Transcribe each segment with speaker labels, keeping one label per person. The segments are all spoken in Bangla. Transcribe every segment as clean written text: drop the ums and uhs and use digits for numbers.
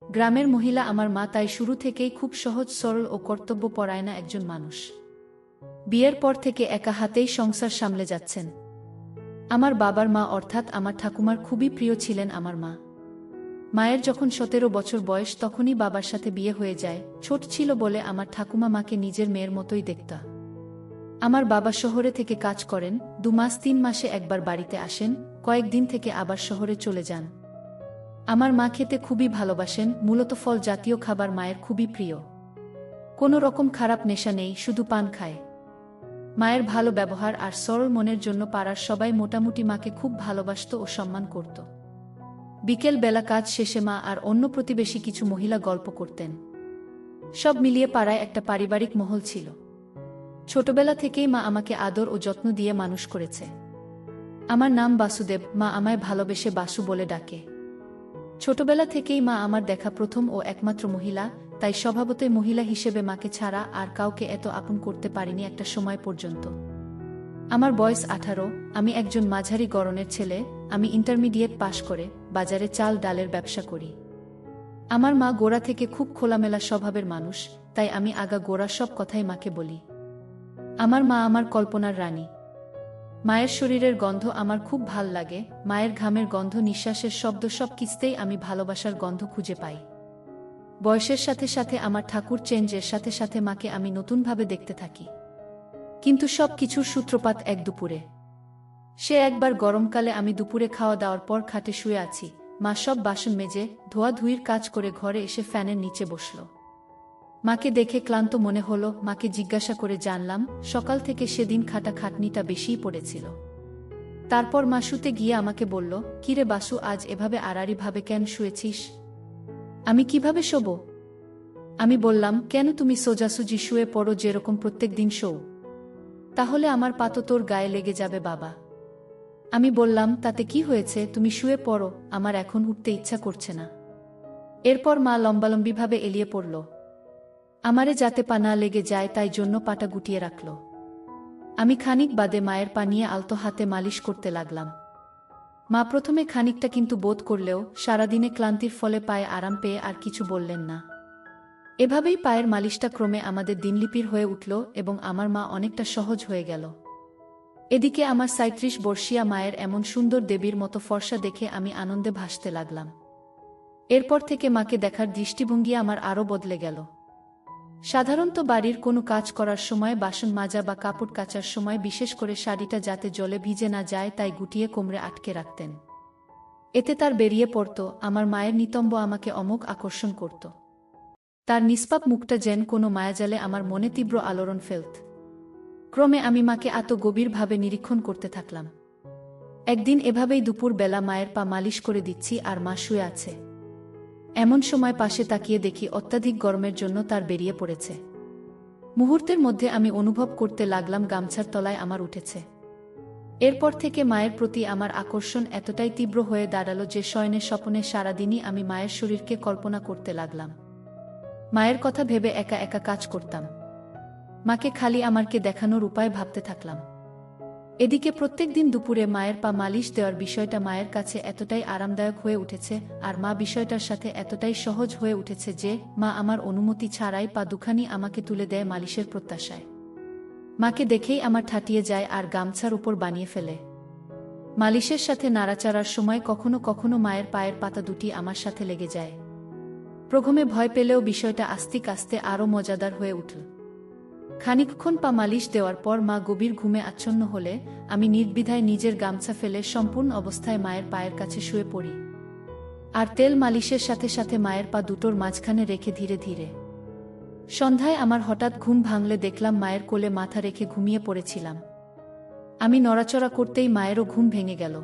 Speaker 1: গ্রামের মহিলা আমার মা, তাই শুরু থেকেই খুব সহজ সরল ও কর্তব্যপরায়ণা একজন মানুষ। বিয়ের পর থেকে একা হাতেই সংসার সামলে যাচ্ছেন। আমার বাবার মা অর্থাৎ আমার ঠাকুমার খুবই প্রিয় ছিলেন আমার মা। মায়ের যখন 17 বছর বয়স তখনই বাবার সাথে বিয়ে হয়ে যায়। ছোট ছিল বলে আমার ঠাকুমা মাকে নিজের মেয়ের মতোই দেখত। আমার বাবা শহরে থেকে কাজ করেন, 2 মাস 3 মাসে একবার বাড়িতে আসেন, কয়েকদিন থেকে আবার শহরে চলে যান। আমার মা খেতে খুবই ভালোবাসেন, মূলত ফল জাতীয় খাবার মায়ের খুবই প্রিয়। কোনো রকম খারাপ নেশা নেই, শুধু পান খায়। মায়ের ভালো ব্যবহার আর সরল মনের জন্য পাড়ার সবাই মোটামুটি মাকে খুব ভালোবাসত ও সম্মান করত। বিকেল বেলা কাজ শেষে মা আর অন্য প্রতিবেশী কিছু মহিলা গল্প করতেন। সব মিলিয়ে পাড়ায় একটা পারিবারিক মহল ছিল। ছোটবেলা থেকেই মা আমাকে আদর ও যত্ন দিয়ে মানুষ করেছে। আমার নাম বাসুদেব, মা আমায় ভালোবেসে বাসু বলে ডাকে। ছোটবেলা থেকেই মা আমার দেখা প্রথম ও একমাত্র মহিলা, তাই স্বভাবতই মহিলা হিসেবে মাকে ছাড়া আর কাউকে এত আপন করতে পারিনি একটা সময় পর্যন্ত। আমার বয়স 18, আমি একজন মাঝারি গড়নের ছেলে। আমি ইন্টারমিডিয়েট পাশ করে বাজারে চাল ডালের ব্যবসা করি। আমার মা গোড়া থেকে খুব খোলামেলা স্বভাবের মানুষ, তাই আমি আগা গোড়া সব কথাই মাকে বলি। আমার মা আমার কল্পনার রানী। মায়ের শরীরের গন্ধ আমার খুব ভাল লাগে, মায়ের ঘামের গন্ধ, নিঃশ্বাসের শব্দ, সব কিছুতেই আমি ভালোবাসার গন্ধ খুঁজে পাই। বয়সের সাথে সাথে আমার ঠাকুর চেঞ্জের সাথে সাথে মাকে আমি নতুনভাবে দেখতে থাকি। কিন্তু সব কিছুর সূত্রপাত এক দুপুরে। সে একবার গরমকালে আমি দুপুরে খাওয়া দাওয়ার পর খাটে শুয়ে আছি, মা সব বাসন মেজে ধোয়াধুয়ির কাজ করে ঘরে এসে ফ্যানের নিচে বসল। মাকে দেখে ক্লান্ত মনে হলো, মাকে জিজ্ঞাসা করে জানলাম সকাল থেকে সেদিন খাটাখাটনিটা বেশিই পড়েছিল। তারপর মা শুতে গিয়ে আমাকে বলল, কিরে বাসু, আজ এভাবে আড়াআড়িভাবে কেন শুয়েছিস? আমি কিভাবে শোব? আমি বললাম, কেন, তুমি সোজাসুজি শুয়ে পড়ো যেরকম প্রত্যেক দিন শোও। তাহলে আমার পা তো তোর গায়ে লেগে যাবে বাবা। আমি বললাম, তাতে কি হয়েছে, তুমি শুয়ে পড়ো, আমার এখন উঠতে ইচ্ছা করছে না। এরপর মা লম্বালম্বিভাবে এলিয়ে পড়ল। আমারে যাতে পা না লেগে যায় তাই জন্য পাটা গুটিয়ে রাখল। আমি খানিক বাদে মায়ের পা নিয়ে আলতো হাতে মালিশ করতে লাগলাম। মা প্রথমে খানিকটা কিন্তু বোধ করলেও সারাদিনে ক্লান্তির ফলে পায়ে আরাম পেয়ে আর কিছু বললেন না। এভাবেই পায়ের মালিশটা ক্রমে আমাদের দিনলিপির হয়ে উঠল এবং আমার মা অনেকটা সহজ হয়ে গেল। এদিকে আমার 37 বর্ষীয়া মায়ের এমন সুন্দর দেবীর মতো ফর্সা দেখে আমি আনন্দে ভাসতে লাগলাম। এরপর থেকে মাকে দেখার দৃষ্টিভঙ্গি আমার আরও বদলে গেল। সাধারণত বাড়ির কোনো কাজ করার সময়, বাসন মাজা বা কাপড় কাচার সময় বিশেষ করে শাড়িটা যাতে জলে ভিজে না যায় তাই গুটিয়ে কোমরে আটকে রাখতেন। এতে তার বেরিয়ে পড়ত। আমার মায়ের নিতম্ব আমাকে অমোঘ আকর্ষণ করত। তার নিষ্পাপ মুখটা যেন কোনো মায়াজালে আমার মনে তীব্র আলোড়ন ফেলত। ক্রমে আমি মাকে এত গভীরভাবে নিরীক্ষণ করতে থাকলাম। একদিন এভাবেই দুপুর বেলা মায়ের পা মালিশ করে দিচ্ছি আর মা শুয়ে আছে। এমন সময় পাশে তাকিয়ে দেখি অত্যাধিক গরমের জন্য তার বেরিয়ে পড়েছে। মুহূর্তের মধ্যে আমি অনুভব করতে লাগলাম গামছার তলায় আমার উঠেছে। এরপর থেকে মায়ের প্রতি আমার আকর্ষণ এতটাই তীব্র হয়ে দাঁড়ালো যে শয়নে স্বপনে সারাদিনই আমি মায়ের শরীরকে কল্পনা করতে লাগলাম। মায়ের কথা ভেবে একা একা কাজ করতাম। মাকে খালি আমারকে দেখানোর উপায় ভাবতে থাকলাম। এদিকে প্রত্যেক দিন দুপুরে মায়ের পা মালিশ দেওয়ার বিষয়টা মায়ের কাছে এতটাই আরামদায়ক হয়ে উঠেছে আর মা বিষয়টার সাথে এতটাই সহজ হয়ে উঠেছে যে মা আমার অনুমতি ছাড়াই পা দুখানি আমাকে তুলে দেয় মালিশের প্রত্যাশায়। মাকে দেখেই আমার ঠাটিয়ে যায় আর গামছার উপর বানিয়ে ফেলে। মালিশের সাথে নাড়াচাড়ার সময় কখনো কখনো মায়ের পায়ের পাতা দুটি আমার সাথে লেগে যায়। প্রথমে ভয় পেলেও বিষয়টা আস্তে আস্তে আরও মজাদার হয়ে উঠল। খানিকক্ষণ পা মালিশ দেওয়ার পর মা গভীর ঘুমে আচ্ছন্ন হলে আমি নির্দ্বিধায় নিজের গামছা ফেলে সম্পূর্ণ অবস্থায় মায়ের পায়ের কাছে শুয়ে পড়ি আর তেল মালিশের সাথে সাথে মায়ের পা দুটোর মাঝখানে রেখে ধীরে ধীরে। সন্ধ্যায় আমার হঠাৎ ঘুম ভাঙলে দেখলাম মায়ের কোলে মাথা রেখে ঘুমিয়ে পড়েছিলাম। আমি নড়াচড়া করতেই মায়েরও ঘুম ভেঙে গেল।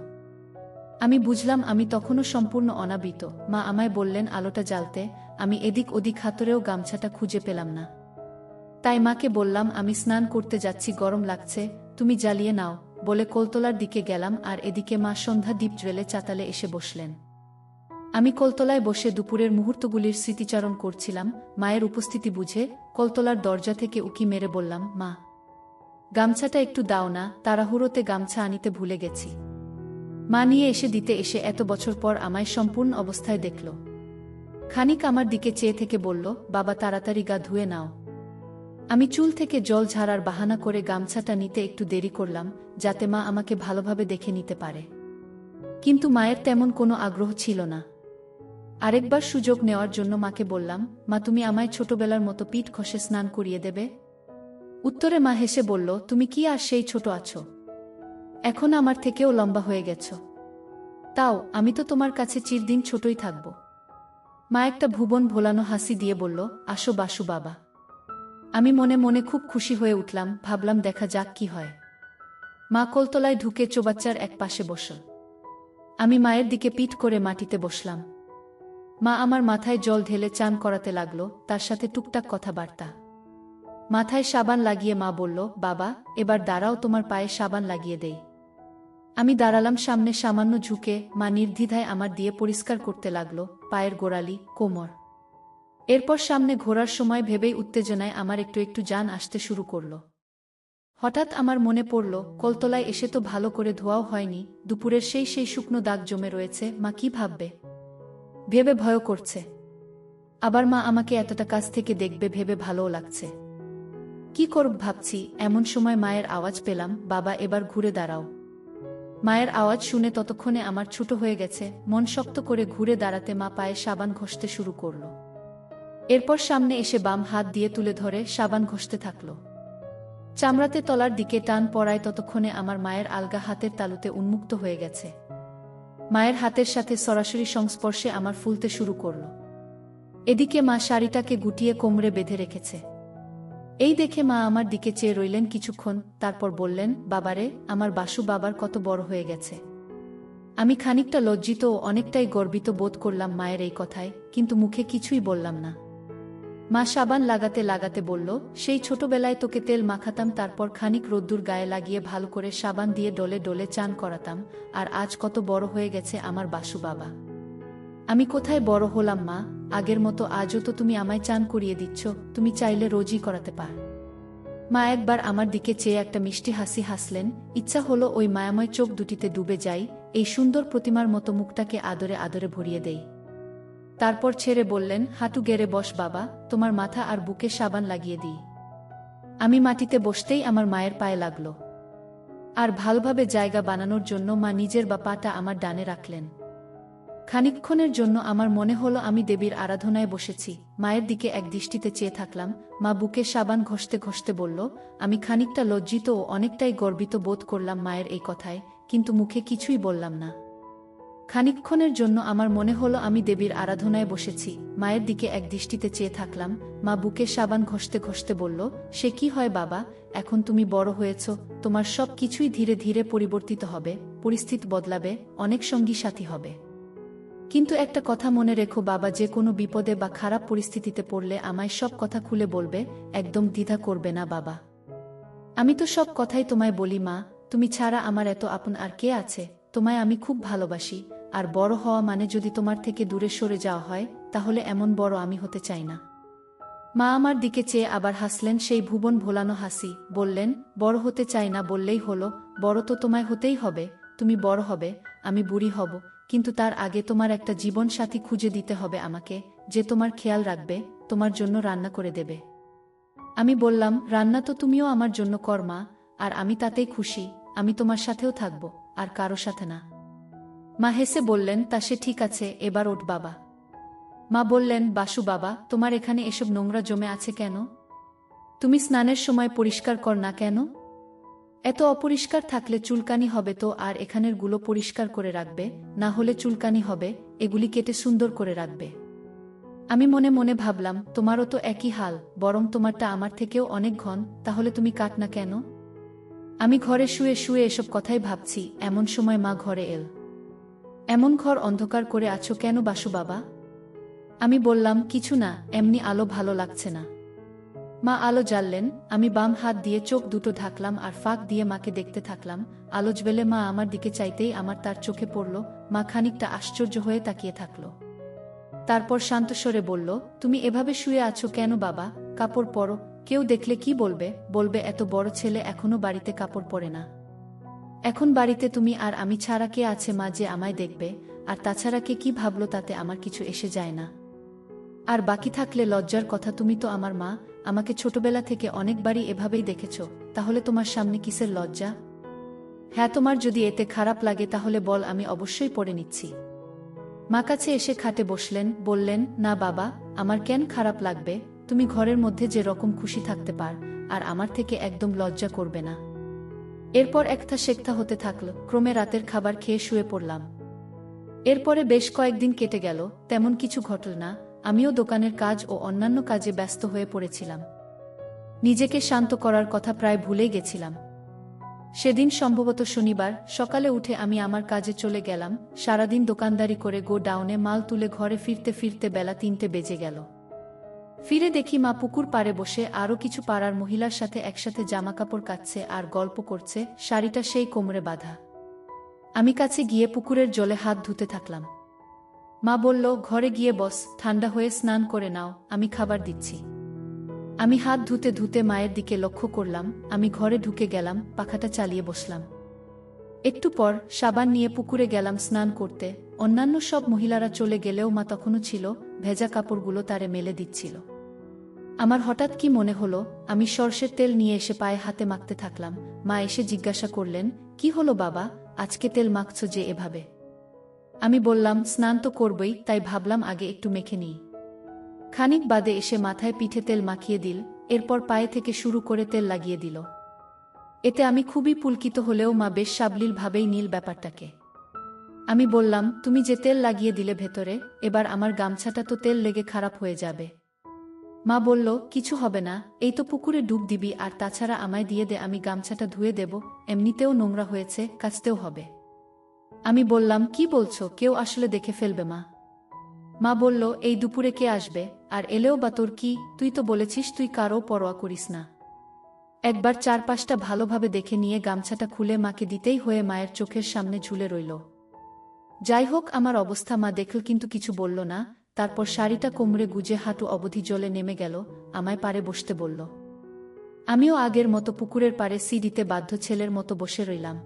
Speaker 1: আমি বুঝলাম আমি তখনও সম্পূর্ণ অনাবৃত। মা আমায় বললেন আলোটা জ্বালতে। আমি এদিক ওদিক হাতড়েও গামছাটা খুঁজে পেলাম না। তাই মাকে বললাম, আমি স্নান করতে যাচ্ছি, গরম লাগছে, তুমি জ্বালিয়ে নাও বলে কলতলার দিকে গেলাম আর এদিকে মা সন্ধ্যা দ্বীপ জ্বেলে চাতালে এসে বসলেন। আমি কলতলায় বসে দুপুরের মুহূর্তগুলির স্মৃতিচারণ করছিলাম। মায়ের উপস্থিতি বুঝে কলতলার দরজা থেকে উকি মেরে বললাম, মা, গামছাটা একটু দাও না, তাড়াহুড়োতে গামছা আনিতে ভুলে গেছি। মা নিয়ে এসে দিতে এসে এত বছর পর আমায় সম্পূর্ণ অবস্থায় দেখল। খানিক আমার দিকে চেয়ে থেকে বলল, বাবা তাড়াতাড়ি গা ধুয়ে নাও। আমি চুল থেকে জল ঝাড়ার বাহানা করে গামছাটা নিতে একটু দেরি করলাম, যাতে মা আমাকে ভালোভাবে দেখে নিতে পারে। কিন্তু মায়ের তেমন কোনো আগ্রহ ছিল না। আরেকবার সুযোগ নেওয়ার জন্য মাকে বললাম, মা তুমি আমায় ছোটবেলার মতো পিঠ ঘষে স্নান করিয়ে দেবে? উত্তরে মা হেসে বলল, তুমি কি আর সেই ছোট আছো? এখন আমার থেকেও লম্বা হয়ে গেছ। তাও আমি তো তোমার কাছে চিরদিন ছোটই থাকব। মা একটা ভুবন ভোলানো হাসি দিয়ে বলল, আসো বাসু বাবা। আমি মনে মনে খুব খুশি হয়ে উঠলাম, ভাবলাম দেখা যাক কি হয়। মা কোলতলায় ঢুকে চৌবাচ্চার এক পাশে বসল। আমি মায়ের দিকে পিঠ করে মাটিতে বসলাম। মা আমার মাথায় জল ঢেলে চান করাতে লাগল, তার সাথে টুকটাক কথাবার্তা। মাথায় সাবান লাগিয়ে মা বলল, বাবা এবার দাঁড়াও, তোমার পায়ে সাবান লাগিয়ে দেই। আমি দাঁড়ালাম সামনে সামান্য ঝুঁকে, মা নির্দ্বিধায় আমার দিয়ে পরিষ্কার করতে লাগল পায়ের গোড়ালি, কোমর। এরপর সামনে ঘোরার সময় ভেবেই উত্তেজনায় আমার একটু একটু জান আসতে শুরু করল। হঠাৎ আমার মনে পড়ল, কলতলায় এসে তো ভালো করে ধোয়াও হয়নি, দুপুরের সেই শুকনো দাগ জমে রয়েছে, মা কি ভাববে ভেবে ভয় করছে। আবার মা আমাকে এতটা কাছ থেকে দেখবে ভেবে ভালোও লাগছে। কি করব ভাবছি, এমন সময় মায়ের আওয়াজ পেলাম, বাবা এবার ঘুরে দাঁড়াও। মায়ের আওয়াজ শুনে ততক্ষণে আমার ছোট হয়ে গেছে, মন শক্ত করে ঘুরে দাঁড়াতে মা পায়ে সাবান ঘষতে শুরু করল। এরপর সামনে এসে বাম হাত দিয়ে তুলে ধরে সাবান ঘষতে থাকল। চামড়াতে তলার দিকে টান পড়ায় ততক্ষণে আমার মায়ের আলগা হাতের তালুতে উন্মুক্ত হয়ে গেছে। মায়ের হাতের সাথে সরাসরি সংস্পর্শে আমার ফুলতে শুরু করল। এদিকে মা শাড়িটাকে গুটিয়ে কোমরে বেঁধে রেখেছে। এই দেখে মা আমার দিকে চেয়ে রইলেন কিছুক্ষণ, তারপর বললেন, বাবারে আমার বাসু বাবার কত বড় হয়ে গেছে। আমি খানিকটা লজ্জিত ও অনেকটাই গর্বিত বোধ করলাম মায়ের এই কথায়, কিন্তু মুখে কিছুই বললাম না। মা সাবান লাগাতে লাগাতে বলল, সেই ছোটবেলায় তোকে তেল মাখাতাম, তারপর খানিক রোদ্দুর গায়ে লাগিয়ে ভালো করে সাবান দিয়ে ডলে ডলে চান করাতাম, আর আজ কত বড় হয়ে গেছে আমার বাসু বাবা। আমি কোথায় বড় হলাম মা, আগের মতো আজও তো তুমি আমায় চান করিয়ে দিচ্ছ, তুমি চাইলে রোজই করাতে পার। মা একবার আমার দিকে চেয়ে একটা মিষ্টি হাসি হাসলেন, ইচ্ছা হলো ওই মায়াময় চোখ দুটিতে ডুবে যাই, এই সুন্দর প্রতিমার মতো মুখটাকে আদরে আদরে ভরিয়ে দেই। তারপর ছেড়ে বললেন, হাঁটু গেড়ে বস বাবা, তোমার মাথা আর বুকে সাবান লাগিয়ে দিই। আমি মাটিতে বসতেই আমার মায়ের পায়ে লাগল। আর ভালোভাবে জায়গা বানানোর জন্য মা নিজের বা পাটা আমার ডানে রাখলেন। খানিকক্ষণের জন্য আমার মনে হলো আমি দেবীর আরাধনায় বসেছি। মায়ের দিকে এক দৃষ্টিতে চেয়ে থাকলাম। মা বুকে সাবান ঘষতে ঘষতে বলল, আমি খানিকটা লজ্জিত ও অনেকটাই গর্বিত বোধ করলাম মায়ের এই কথায়, কিন্তু মুখে কিছুই বললাম না। খানিকক্ষণের জন্য আমার মনে হলো আমি দেবীর আরাধনায় বসেছি। মায়ের দিকে এক দৃষ্টিতে চেয়ে থাকলাম। মা বুকে সাবান ঘষতে ঘষতে বলল, সে কি হয় বাবা, এখন তুমি বড় হয়েছ, তোমার সব কিছুই ধীরে ধীরে পরিবর্তিত হবে, পরিস্থিতি বদলাবে, অনেক সঙ্গী সাথী হবে। কিন্তু একটা কথা মনে রেখো বাবা, যে কোনো বিপদে বা খারাপ পরিস্থিতিতে পড়লে আমায় সব কথা খুলে বলবে, একদম দ্বিধা করবে না বাবা। আমি তো সব কথাই তোমায় বলি মা, তুমি ছাড়া আমার এত আপন আর কে আছে, তোমায় আমি খুব ভালোবাসি। আর বড় হওয়া মানে যদি তোমার থেকে দূরে সরে যাওয়া হয়, তাহলে এমন বড় আমি হতে চাই না। মা আমার দিকে চেয়ে আবার হাসলেন সেই ভুবন ভোলানো হাসি, বললেন, বড় হতে চাই না বললেই হলো, বড় তো তোমায় হতেই হবে। তুমি বড় হবে, আমি বুড়ি হব, কিন্তু তার আগে তোমার একটা জীবন সাথী খুঁজে দিতে হবে আমাকে, যে তোমার খেয়াল রাখবে, তোমার জন্য রান্না করে দেবে। আমি বললাম, রান্না তো তুমিও আমার জন্য কর মা, আর আমি তাতেই খুশি, আমি তোমার সাথেও থাকব, আর কারো সাথে না। মা হেসে বললেন, তা সে ঠিক আছে, এবার ওঠ বাবা। মা বললেন, বাসু বাবা, তোমার এখানে এসব নোংরা জমে আছে কেন? তুমি স্নানের সময় পরিষ্কার কর না কেন? এত অপরিষ্কার থাকলে চুলকানি হবে তো, আর এখানের গুলো পরিষ্কার করে রাখবে, না হলে চুলকানি হবে, এগুলি কেটে সুন্দর করে রাখবে। আমি মনে মনে ভাবলাম, তোমারও তো একই হাল, বরং তোমারটা আমার থেকেও অনেক ঘন, তাহলে তুমি কাট না কেন? আমি ঘরে শুয়ে শুয়ে এসব কথাই ভাবছি, এমন সময় মা ঘরে এল। এমন ঘর অন্ধকার করে আছো কেন বাসু বাবা? আমি বললাম, কিছু না, এমনি আলো ভালো লাগছে না। মা আলো জ্বাললেন। আমি বাম হাত দিয়ে চোখ দুটো ঢাকলাম আর ফাঁক দিয়ে মাকে দেখতে থাকলাম। আলো জ্বেলে মা আমার দিকে চাইতেই আমার তার চোখে পড়ল। মা খানিকটা আশ্চর্য হয়ে তাকিয়ে থাকল। তারপর শান্তস্বরে বলল, তুমি এভাবে শুয়ে আছো কেন বাবা? কাপড় পরো, কেউ দেখলে কি বলবে? বলবে এত বড় ছেলে এখনো বাড়িতে কাপড় পরে না। এখন বাড়িতে তুমি আর আমি ছাড়া কে আছে মা যে আমায় দেখবে? আর তাছাড়া কে কি ভাবলো তাতে আমার কিছু এসে যায় না। আর বাকি থাকলে লজ্জার কথা, তুমি তো আমার মা, আমাকে ছোটবেলা থেকে অনেকবারই এভাবেই দেখেছ, তাহলে তোমার সামনে কিসের লজ্জা? হ্যাঁ, তোমার যদি এতে খারাপ লাগে তাহলে বল, আমি অবশ্যই পড়ে নিচ্ছি। মা কাছে এসে খাটে বসলেন, বললেন, না বাবা, আমার কেন খারাপ লাগবে? তুমি ঘরের মধ্যে যে রকম খুশি থাকতে পার, আর আমার থেকে একদম লজ্জা করবে না। এরপর একটা সেক্তা হতে থাকল, ক্রমে রাতের খাবার খেয়ে শুয়ে পড়লাম। এরপরে বেশ কয়েকদিন কেটে গেল, তেমন কিছু ঘটল না। আমিও দোকানের কাজ ও অন্যান্য কাজে ব্যস্ত হয়ে পড়েছিলাম। নিজেকে শান্ত করার কথা প্রায় ভুলেই গেছিলাম। সেদিন সম্ভবত শনিবার, সকালে উঠে আমি আমার কাজে চলে গেলাম। সারাদিন দোকানদারি করে গো ডাউনে মাল তুলে ঘরে ফিরতে ফিরতে বেলা 3টে বেজে গেল। ফিরে দেখি মা পুকুর পাড়ে বসে আরও কিছু পাড়ার মহিলার সাথে একসাথে জামাকাপড় কাচ্ছে আর গল্প করছে, শাড়িটা সেই কোমরে বাঁধা। আমি কাছে গিয়ে পুকুরের জলে হাত ধুতে থাকলাম। মা বলল, ঘরে গিয়ে বস, ঠান্ডা হয়ে স্নান করে নাও, আমি খাবার দিচ্ছি। আমি হাত ধুতে ধুতে মায়ের দিকে লক্ষ্য করলাম। আমি ঘরে ঢুকে গেলাম, পাখাটা চালিয়ে বসলাম। একটু পর সাবান নিয়ে পুকুরে গেলাম স্নান করতে। অন্যান্য সব মহিলারা চলে গেলেও মা তখনও ছিল, ভেজা কাপড়গুলো তারে মেলে দিচ্ছিল। আমার হঠাৎ কি মনে হলো, আমি সরষের তেল নিয়ে এসে পায়ে হাতে মাখতে থাকলাম। মা এসে জিজ্ঞাসা করলেন, কি হলো বাবা, আজকে তেল মাখছ যে এভাবে? আমি বললাম, স্নান তো করবই, তাই ভাবলাম আগে একটু মেখে নিই। খানিক বাদে এসে মাথায় পিঠে তেল মাখিয়ে দিল, এরপর পায়ে থেকে শুরু করে তেল লাগিয়ে দিল। এতে আমি খুবই পুলকিত হলেও মা বেশ সাবলীলভাবেই নীল ব্যাপারটাকে। আমি বললাম, তুমি যে তেল লাগিয়ে দিলে ভেতরে, এবার আমার গামছাটা তো তেল লেগে খারাপ হয়ে যাবে। মা বলল, কিছু হবে না, এই তো পুকুরে ডুব দিবি, আর তাছাড়া আমায় দিয়ে দে, আমি গামছাটা ধুয়ে দেব, এমনিতেও নোংরা হয়েছে, কাচতেও হবে। আমি বললাম, কি বলছো, কেউ আসলে দেখে ফেলবে মা? মা বলল, এই দুপুরে কে আসবে, আর এলেও বা তোর কি, তুই তো বলেছিস তুই কারও পরোয়া করিস না। একবার চারপাশটা ভালোভাবে দেখে নিয়ে গামছাটা খুলে মাকে দিতেই হয়ে মায়ের চোখের সামনে ঝুলে রইল। যাই হোক, আমার অবস্থা মা দেখল কিন্তু কিছু বলল না। তারপর শাড়িটা কোমরে গুজে হাঁটু অবধি জলে নেমে গেল, আমায় পাড়ে বসতে বলল। আমিও আগের মতো পুকুরের পাড়ে সিঁড়িতে বাধ্য ছেলের মতো বসে রইলাম।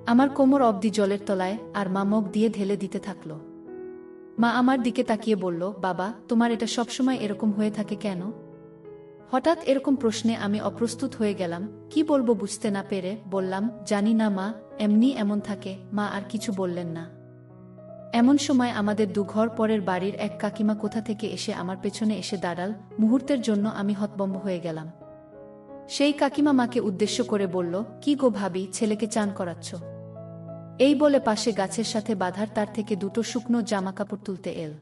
Speaker 1: আমার কোমর অবধি জলের তলায়, আর মা মুখ দিয়ে ঢেলে দিতে থাকল। মা আমার দিকে তাকিয়ে বলল, বাবা, তোমার এটা সবসময় এরকম হয়ে থাকে কেন? হঠাৎ এরকম প্রশ্নে আমি অপ্রস্তুত হয়ে গেলাম। কি বলবো বুঝতে না পেরে বললাম, জানি না মা, এমনি এমন থাকে। মা আর কিছু বললেন না। এমন সময় আমাদের দুঘর পরের বাড়ির এক কাকিমা কোথা থেকে এসে আমার পেছনে এসে দাঁড়াল। মুহূর্তের জন্য আমি হতভম্ব হয়ে গেলাম। সেই কাকিমা মাকে উদ্দেশ্য করে বলল, কি গো ভাবি, ছেলেকে চান করাচ্ছ? এই বলে পাশে গাছের সাথে বাঁধার তার থেকে দুটো শুকনো জামাকাপড় তুলতে এল।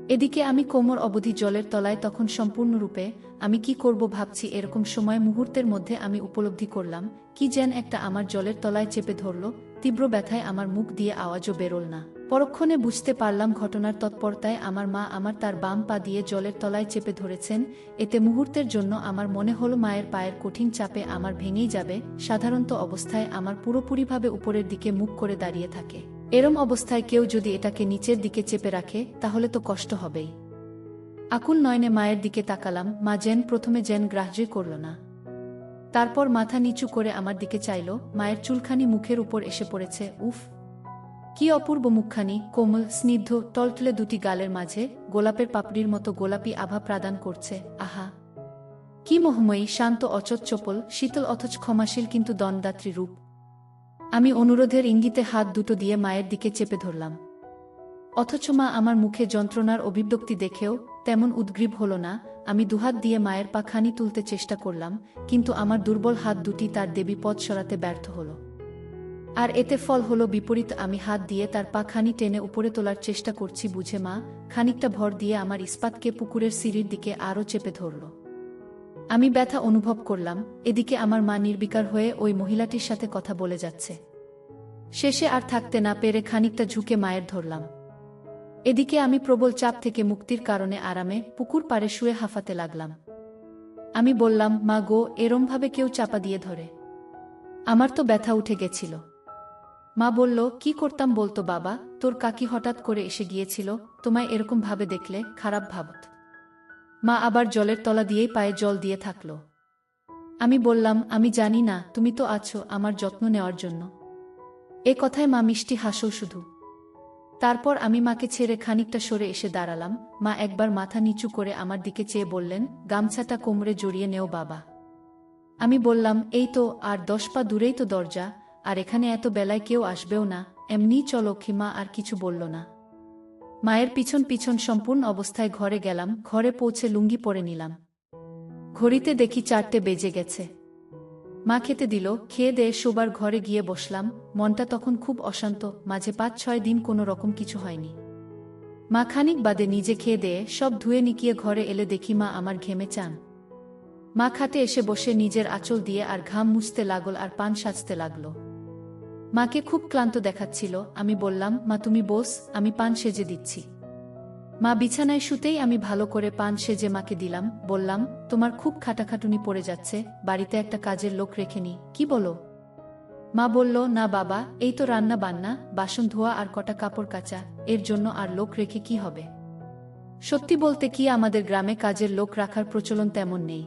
Speaker 1: এদিকে আমি কোমর অবধি জলের তলায় তখন সম্পূর্ণরূপে। আমি কি করব ভাবছি, এরকম সময় মুহূর্তের মধ্যে আমি উপলব্ধি করলাম, কি যেন একটা আমার জলের তলায় চেপে ধরল। তীব্র ব্যথায় আমার মুখ দিয়ে আওয়াজও বেরোল না। পরক্ষণে বুঝতে পারলাম ঘটনার তৎপরতায় আমার মা আমার তার বাম পা দিয়ে জলের তলায় চেপে ধরেছেন। এতে মুহূর্তের জন্য আমার মনে হলো মায়ের পায়ের কঠিন চাপে আমার ভেঙেই যাবে। সাধারণত অবস্থায় আমার পুরোপুরিভাবে উপরের দিকে মুখ করে দাঁড়িয়ে থাকে, এরম অবস্থায় কেউ যদি এটাকে নিচের দিকে চেপে রাখে তাহলে তো কষ্ট হবেই। আকুল নয়নে মায়ের দিকে তাকালাম। মা প্রথমে গ্রাহ্যই করল না। তারপর মাথা নিচু করে আমার দিকে চাইল। মায়ের চুলখানি মুখের উপর এসে পড়েছে। উফ, কি অপূর্ব মুখখানি, কোমল, স্নিগ্ধ, টলটলে দুটি গালের মাঝে গোলাপের পাপড়ির মতো গোলাপি আভা প্রদান করছে। আহা, কি মোহময়ী, শান্ত, অচট, চপল, শীতল অথচ ক্ষমাশীল কিন্তু দণ্ডদাত্রী রূপ। আমি অনুরোধের ইঙ্গিতে হাত দুটো দিয়ে মায়ের দিকে চেপে ধরলাম। অথচ মা আমার মুখে যন্ত্রণার অভিব্যক্তি দেখেও তেমন উদ্গ্রীব হল না। আমি দুহাত দিয়ে মায়ের পা খানি তুলতে চেষ্টা করলাম, কিন্তু আমার দুর্বল হাত দুটি তার দেবী পথ সরাতে ব্যর্থ হল। আর এতে ফল হলো বিপরীত। আমি হাত দিয়ে তার পা খানি টেনে উপরে তোলার চেষ্টা করছি বুঝে মা খানিকটা ভর দিয়ে আমার ইস্পাতকে পুকুরের সিঁড়ির দিকে আরও চেপে ধরল। আমি ব্যথা অনুভব করলাম। এদিকে আমার মা নির্বিকার হয়ে ওই মহিলাটির সাথে কথা বলে যাচ্ছে। শেষে আর থাকতে না পেরে খানিকটা ঝুঁকে মায়ের ধরলাম। এদিকে আমি প্রবল চাপ থেকে মুক্তির কারণে আরামে পুকুর পাড়ে শুয়ে হাঁফাতে লাগলাম। আমি বললাম, মা গো, এরমভাবে কেউ চাপা দিয়ে ধরে? আমার তো ব্যথা উঠে গেছিল। মা বলল, কি করতাম বলতো বাবা, তোর কাকি হঠাৎ করে এসে গিয়েছিল, তোমায় এরকম ভাবে দেখলে খারাপ ভাবত। মা আবার জলের তলা দিয়েই পায়ে জল দিয়ে থাকল। আমি বললাম, আমি জানি না, তুমি তো আছো আমার যত্ন নেওয়ার জন্য। এ কথায় মা মিষ্টি হাসো শুধু। তারপর আমি মাকে ছেড়ে খানিকটা সরে এসে দাঁড়ালাম। মা একবার মাথা নিচু করে আমার দিকে চেয়ে বললেন, গামছাটা কোমরে জড়িয়ে নেও বাবা। আমি বললাম, এই তো, আর 10 পা দূরেই তো দরজা, আর এখানে এত বেলায় কেউ আসবেও না, এমনিই চলো। খিমা আর কিছু বলল না। মায়ের পিছন পিছন সম্পূর্ণ অবস্থায় ঘরে গেলাম। ঘরে পৌঁছে লুঙ্গি পরে নিলাম। ঘড়িতে দেখি 4টে বেজে গেছে। মা খেতে দিল। খেয়ে দেয়ে শোবার ঘরে গিয়ে বসলাম। মনটা তখন খুব অশান্ত, মাঝে 5-6 দিন কোনো রকম কিছু হয়নি। মা খানিক বাদে নিজে খেয়ে দেয়ে সব ধুয়ে নিকিয়ে ঘরে এলে দেখি মা আমার ঘেমে চান। মা খাটে এসে বসে নিজের আঁচল দিয়ে আর ঘাম মুছতে লাগল আর পান সাজতে লাগল। মাকে খুব ক্লান্ত দেখাচ্ছিল। আমি বললাম, মা তুমি বস, আমি পান সেজে দিচ্ছি। মা বিছানায় শুতেই আমি ভালো করে পান সেজে মাকে দিলাম। বললাম, তোমার খুব খাটাখাটুনি পড়ে যাচ্ছে, বাড়িতে একটা কাজের লোক রেখে নি, কি বলো? মা বলল, না বাবা, এই তো রান্না বান্না, বাসন ধোয়া আর কটা কাপড় কাচা, এর জন্য আর লোক রেখে কি হবে? সত্যি বলতে কি, আমাদের গ্রামে কাজের লোক রাখার প্রচলন তেমন নেই।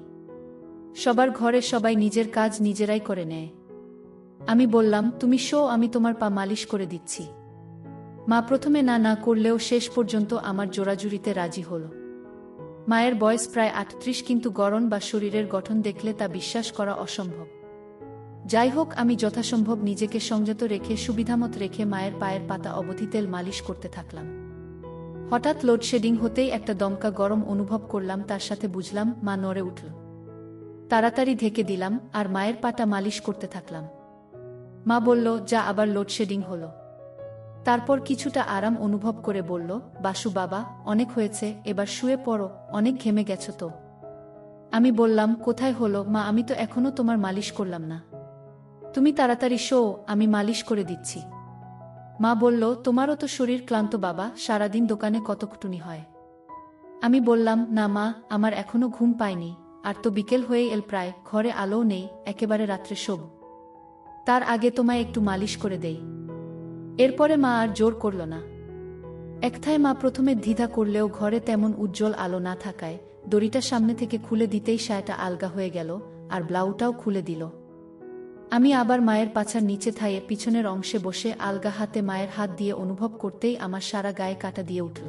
Speaker 1: সবার ঘরে সবাই নিজের কাজ নিজেরাই করে নেয়। আমি বললাম, তুমি শো, আমি তোমার পা মালিশ করে দিচ্ছি। মা প্রথমে না না করলেও শেষ পর্যন্ত আমার জোরাজুরিতে রাজি হল। মায়ের বয়স প্রায় 38, কিন্তু গড়ন বা শরীরের গঠন দেখলে তা বিশ্বাস করা অসম্ভব। যাই হোক, আমি যথাসম্ভব নিজেকে সংযত রেখে সুবিধামত রেখে মায়ের পায়ের পাতা অবধি তেল মালিশ করতে থাকলাম। হঠাৎ লোডশেডিং হতেই একটা দমকা গরম অনুভব করলাম, তার সাথে বুঝলাম মা নড়ে উঠল। তাড়াতাড়ি ঢেকে দিলাম আর মায়ের পাটা মালিশ করতে থাকলাম। মা বলল, যা আবার লোডশেডিং হলো? তারপর কিছুটা আরাম অনুভব করে বলল, বাসু বাবা, অনেক হয়েছে, এবার শুয়ে পড়ো, অনেক ঘেমে গেছো তো। আমি বললাম, কোথায় হলো মা, আমি তো এখনো তোমার মালিশ করলাম না। তুমি তাড়াতাড়ি শো, আমি মালিশ করে দিচ্ছি। মা বলল, তোমারও তো শরীর ক্লান্ত বাবা, সারাদিন দোকানে কত কুটুনি হয়। আমি বললাম, না মা, আমার এখনো ঘুম পায়নি, আর তো বিকেল হয়ে এল প্রায়, ঘরে আলোও নেই, একেবারে রাত্রে শোব। তার আগে তোমায় একটু মালিশ করে দেই। এরপরে মা আর জোর করল না। একথায় মা প্রথমে দ্বিধা করলেও ঘরে তেমন উজ্জ্বল আলো না থাকায় দড়িটা সামনে থেকে খুলে দিতেই সায়াটা আলগা হয়ে গেল, আর ব্লাউটাও খুলে দিল। আমি আবার মায়ের পাছার নিচে থাইয়ে পিছনের অংশে বসে আলগা হাতে মায়ের হাত দিয়ে অনুভব করতেই আমার সারা গায়ে কাঁটা দিয়ে উঠল।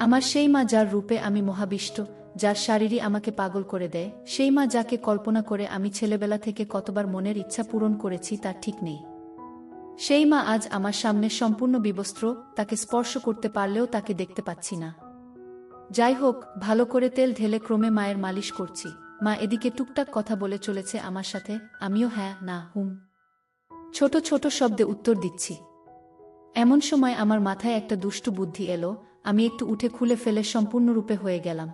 Speaker 1: আমার সেই মা, যার রূপে আমি মহাবিষ্ট, যার শারীরই আমাকে পাগল করে দেয়, সেই মা যাকে কল্পনা করে আমি ছেলেবেলা থেকে কতবার মনের ইচ্ছা পূরণ করেছি তার ঠিক নেই। সেই মা আজ আমার সামনে সম্পূর্ণ বিবস্ত্র, তাকে স্পর্শ করতে পারলেও তাকে দেখতে পাচ্ছি না। যাই হোক, ভালো করে তেল ঢেলে ক্রমে মায়ের মালিশ করছি। মা এদিকে টুকটাক কথা বলে চলেছে আমার সাথে, আমিও হ্যাঁ না হুম ছোট ছোট শব্দে উত্তর দিচ্ছি। এমন সময় আমার মাথায় একটা দুষ্টু বুদ্ধি এলো। আমি একটু উঠে খুলে ফেলে সম্পূর্ণরূপে হয়ে গেলাম।